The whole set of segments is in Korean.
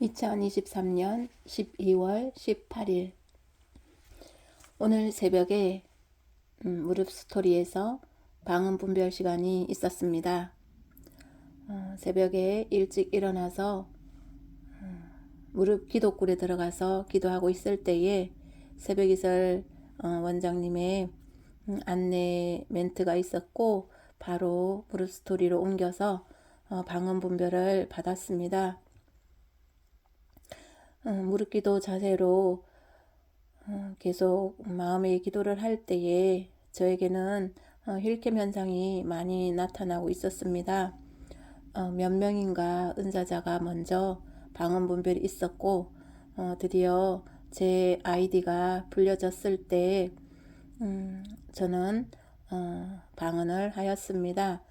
2023년 12월 18일 오늘 새벽에 무릎 스토리에서 방음 분별 시간이 있었습니다. 새벽에 일찍 일어나서 무릎 기도굴에 들어가서 기도하고 있을 때에 새벽이슬 원장님의 안내 멘트가 있었고 바로 무릎 스토리로 옮겨서 방음 분별을 받았습니다. 무릎 기도 자세로 계속 마음의 기도를 할 때에 저에게는 힐캠 현상이 많이 나타나고 있었습니다. 몇 명인가 은사자가 먼저 방언 분별이 있었고 드디어 제 아이디가 불려졌을 때 저는 방언을 하였습니다.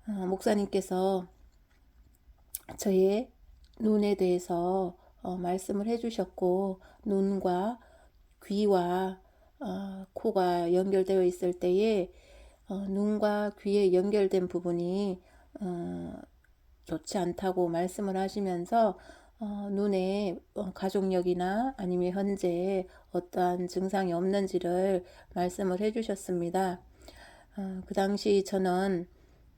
목사님께서 저의 눈에 대해서 말씀을 해주셨고 눈과 귀와 코가 연결되어 있을 때에 눈과 귀에 연결된 부분이 좋지 않다고 말씀을 하시면서 눈에 가족력이나 아니면 현재 어떠한 증상이 없는지를 말씀을 해주셨습니다. 그 당시 저는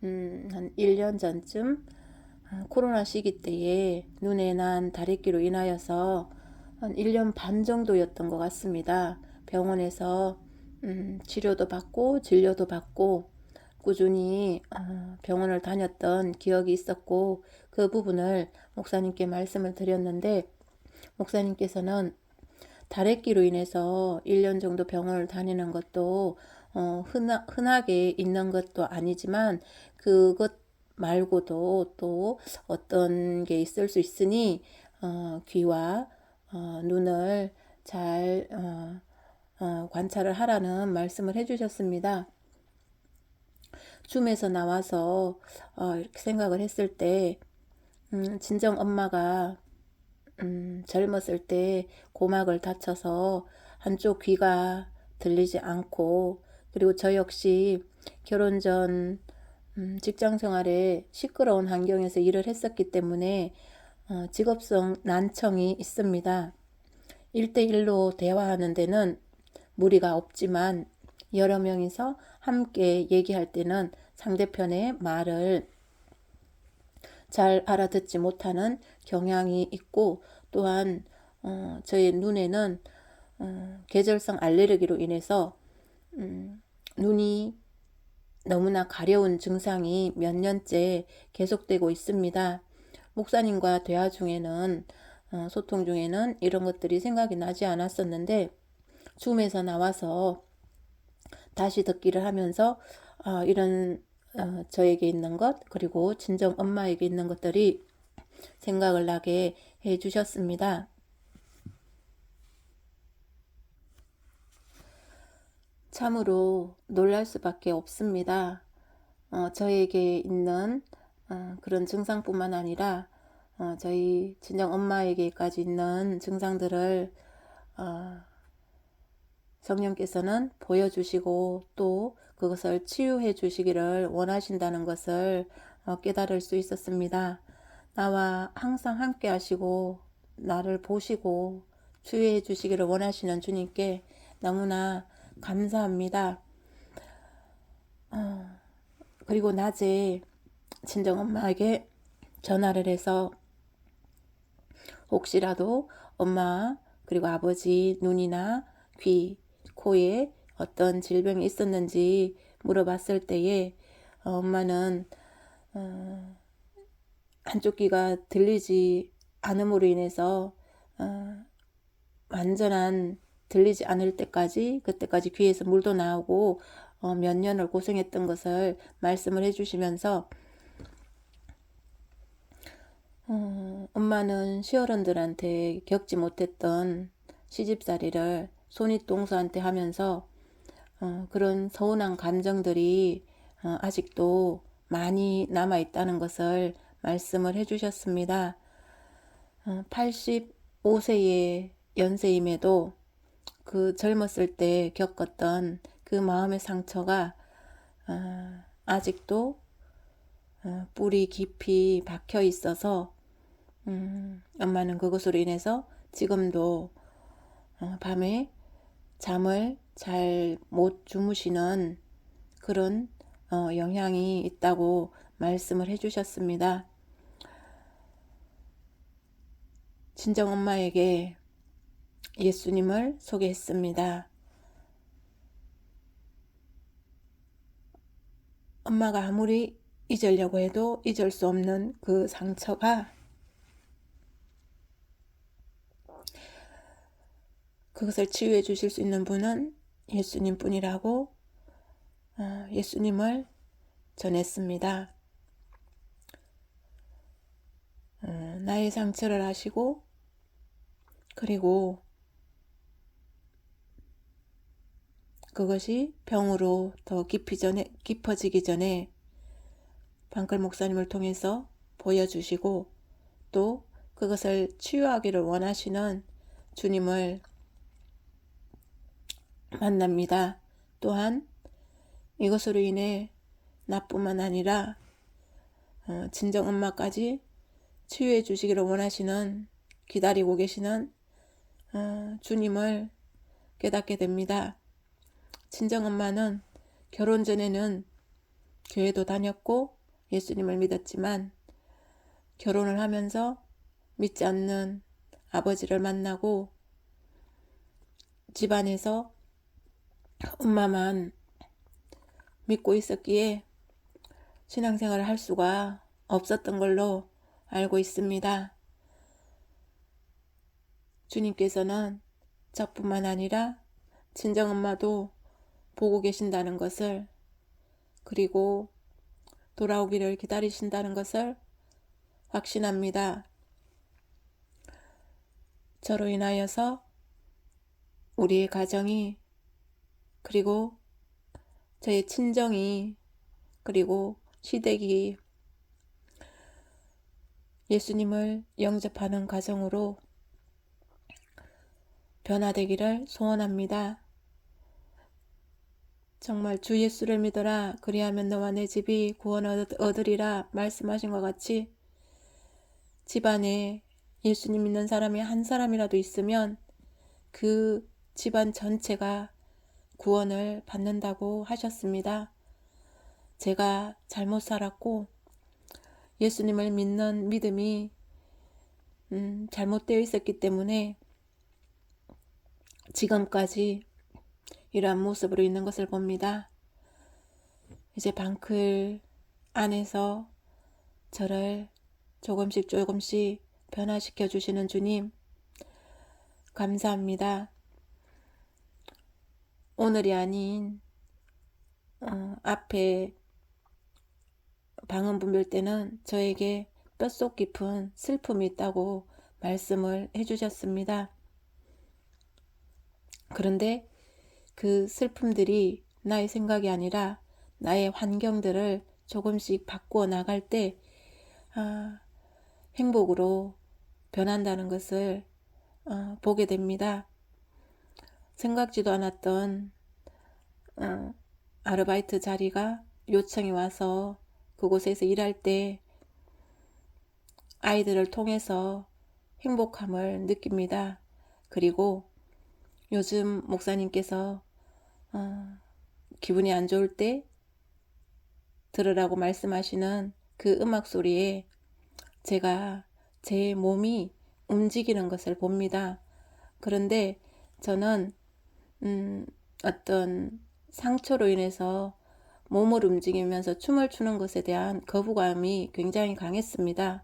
한 1년 전쯤 코로나 시기 때에 눈에 난 다래끼로 인하여서 한 1년 반 정도였던 것 같습니다. 병원에서 치료도 받고 진료도 받고 꾸준히 병원을 다녔던 기억이 있었고 그 부분을 목사님께 말씀을 드렸는데 목사님께서는 다래끼로 인해서 1년 정도 병원을 다니는 것도 흔하게 있는 것도 아니지만 그것 말고도 또 어떤 게 있을 수 있으니 귀와 눈을 잘 관찰을 하라는 말씀을 해주셨습니다. 줌에서 나와서 이렇게 생각을 했을 때 친정 엄마가 젊었을 때 고막을 다쳐서 한쪽 귀가 들리지 않고 그리고 저 역시 결혼 전 직장 생활에 시끄러운 환경에서 일을 했었기 때문에 직업성 난청이 있습니다. 1대1로 대화하는 데는 무리가 없지만 여러 명이서 함께 얘기할 때는 상대편의 말을 잘 알아듣지 못하는 경향이 있고 또한 저의 눈에는 계절성 알레르기로 인해서 눈이 너무나 가려운 증상이 몇 년째 계속되고 있습니다. 목사님과 대화 중에는 소통 중에는 이런 것들이 생각이 나지 않았었는데 줌에서 나와서 다시 듣기를 하면서 이런 저에게 있는 것 그리고 친정 엄마에게 있는 것들이 생각을 나게 해주셨습니다. 참으로 놀랄 수밖에 없습니다. 저에게 있는 그런 증상뿐만 아니라 저희 친정 엄마에게까지 있는 증상들을 성령께서는 보여주시고 또 그것을 치유해 주시기를 원하신다는 것을 깨달을 수 있었습니다. 나와 항상 함께 하시고 나를 보시고 치유해 주시기를 원하시는 주님께 너무나 감사합니다. 그리고 낮에 친정엄마에게 전화를 해서 혹시라도 엄마 그리고 아버지 눈이나 귀, 코에 어떤 질병이 있었는지 물어봤을 때에 엄마는 한쪽 귀가 들리지 않음으로 인해서 완전한 들리지 않을 때까지 그때까지 귀에서 물도 나오고 몇 년을 고생했던 것을 말씀을 해주시면서 엄마는 시어른들한테 겪지 못했던 시집살이를 손윗동서한테 하면서 그런 서운한 감정들이 아직도 많이 남아있다는 것을 말씀을 해주셨습니다. 85세의 연세임에도 그 젊었을 때 겪었던 그 마음의 상처가 아직도 뿌리 깊이 박혀 있어서 엄마는 그것으로 인해서 지금도 밤에 잠을 잘 못 주무시는 그런 영향이 있다고 말씀을 해주셨습니다. 친정엄마에게 예수님을 소개했습니다. 엄마가 아무리 잊으려고 해도 잊을 수 없는 그 상처가 그것을 치유해 주실 수 있는 분은 예수님 뿐이라고 예수님을 전했습니다. 나의 상처를 아시고 그리고 그것이 병으로 더 깊어지기 전에 방클 목사님을 통해서 보여주시고 또 그것을 치유하기를 원하시는 주님을 만납니다. 또한 이것으로 인해 나뿐만 아니라 친정엄마까지 치유해 주시기를 원하시는 기다리고 계시는 주님을 깨닫게 됩니다. 친정엄마는 결혼 전에는 교회도 다녔고 예수님을 믿었지만 결혼을 하면서 믿지 않는 아버지를 만나고 집안에서 엄마만 믿고 있었기에 신앙생활을 할 수가 없었던 걸로 알고 있습니다. 주님께서는 저뿐만 아니라 친정엄마도 보고 계신다는 것을 그리고 돌아오기를 기다리신다는 것을 확신합니다. 저로 인하여서 우리의 가정이 그리고 저의 친정이 그리고 시댁이 예수님을 영접하는 가정으로 변화되기를 소원합니다. 정말 주 예수를 믿어라 그리하면 너와 내 집이 구원을 얻으리라 말씀하신 것 같이 집안에 예수님 믿는 사람이 한 사람이라도 있으면 그 집안 전체가 구원을 받는다고 하셨습니다. 제가 잘못 살았고 예수님을 믿는 믿음이 잘못되어 있었기 때문에 지금까지 이러한 모습으로 있는 것을 봅니다. 이제 방클 안에서 저를 조금씩 변화시켜 주시는 주님 감사합니다. 오늘이 아닌 앞에 방언 분별 때는 저에게 뼛속 깊은 슬픔이 있다고 말씀을 해주셨습니다. 그런데 그 슬픔들이 나의 생각이 아니라 나의 환경들을 조금씩 바꾸어 나갈 때 행복으로 변한다는 것을 보게 됩니다. 생각지도 않았던 아르바이트 자리가 요청이 와서 그곳에서 일할 때 아이들을 통해서 행복함을 느낍니다. 그리고 요즘 목사님께서 기분이 안 좋을 때 들으라고 말씀하시는 그 음악 소리에 제가 제 몸이 움직이는 것을 봅니다. 그런데 저는 어떤 상처로 인해서 몸을 움직이면서 춤을 추는 것에 대한 거부감이 굉장히 강했습니다.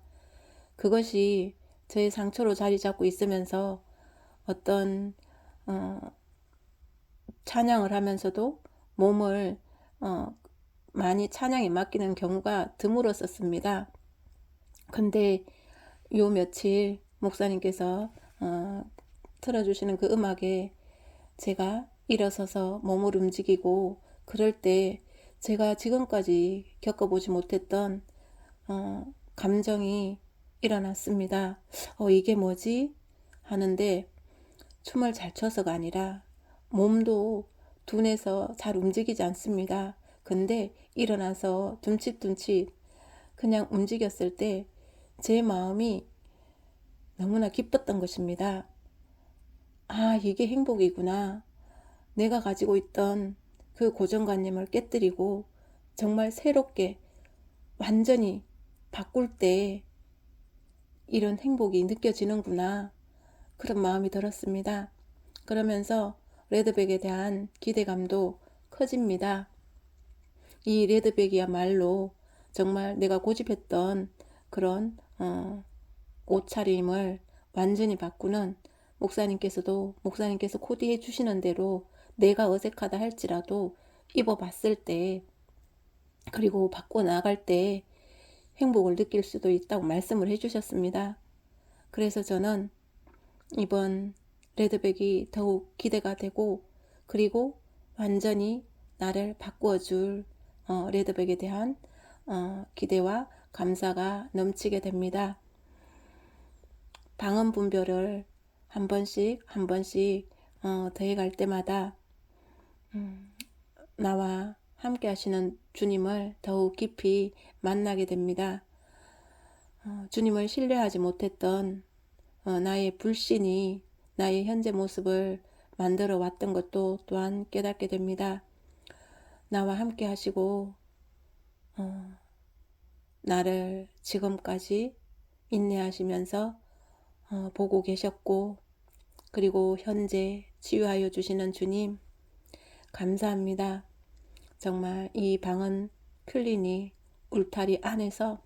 그것이 저의 상처로 자리 잡고 있으면서 어떤 찬양을 하면서도 몸을 많이 찬양에 맡기는 경우가 드물었었습니다. 근데 요 며칠 목사님께서 틀어주시는 그 음악에 제가 일어서서 몸을 움직이고 그럴 때 제가 지금까지 겪어보지 못했던 감정이 일어났습니다. 이게 뭐지? 하는데 춤을 잘 춰서가 아니라 몸도 둔해서 잘 움직이지 않습니다. 근데 일어나서 둠칫둠칫 그냥 움직였을 때 제 마음이 너무나 기뻤던 것입니다. 아, 이게 행복이구나. 내가 가지고 있던 그 고정관념을 깨뜨리고 정말 새롭게 완전히 바꿀 때 이런 행복이 느껴지는구나. 그런 마음이 들었습니다. 그러면서 레드백에 대한 기대감도 커집니다. 이 레드백이야말로 정말 내가 고집했던 그런 옷차림을 완전히 바꾸는, 목사님께서 코디해 주시는 대로 내가 어색하다 할지라도 입어봤을 때, 그리고 바꿔 나갈 때 행복을 느낄 수도 있다고 말씀을 해주셨습니다. 그래서 저는 이번 레드백이 더욱 기대가 되고, 그리고 완전히 나를 바꾸어줄 레드백에 대한 기대와 감사가 넘치게 됩니다. 방언 분별을 한 번씩 더해갈 때마다 나와 함께 하시는 주님을 더욱 깊이 만나게 됩니다. 주님을 신뢰하지 못했던 나의 불신이 나의 현재 모습을 만들어 왔던 것도 또한 깨닫게 됩니다. 나와 함께 하시고 나를 지금까지 인내하시면서 보고 계셨고, 그리고 현재 치유하여 주시는 주님 감사합니다. 정말 이 방언 클리닉 울타리 안에서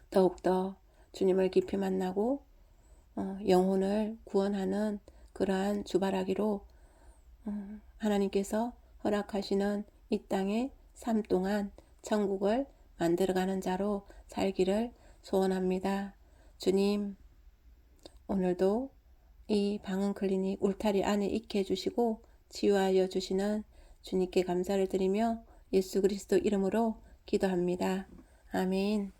더욱더 주님을 깊이 만나고 영혼을 구원하는 그러한 주바라기로 하나님께서 허락하시는 이 땅의 삶 동안 천국을 만들어가는 자로 살기를 소원합니다. 주님, 오늘도 이 방언 클리닉 울타리 안에 있게 해주시고 치유하여 주시는 주님께 감사를 드리며 예수 그리스도 이름으로 기도합니다. 아멘.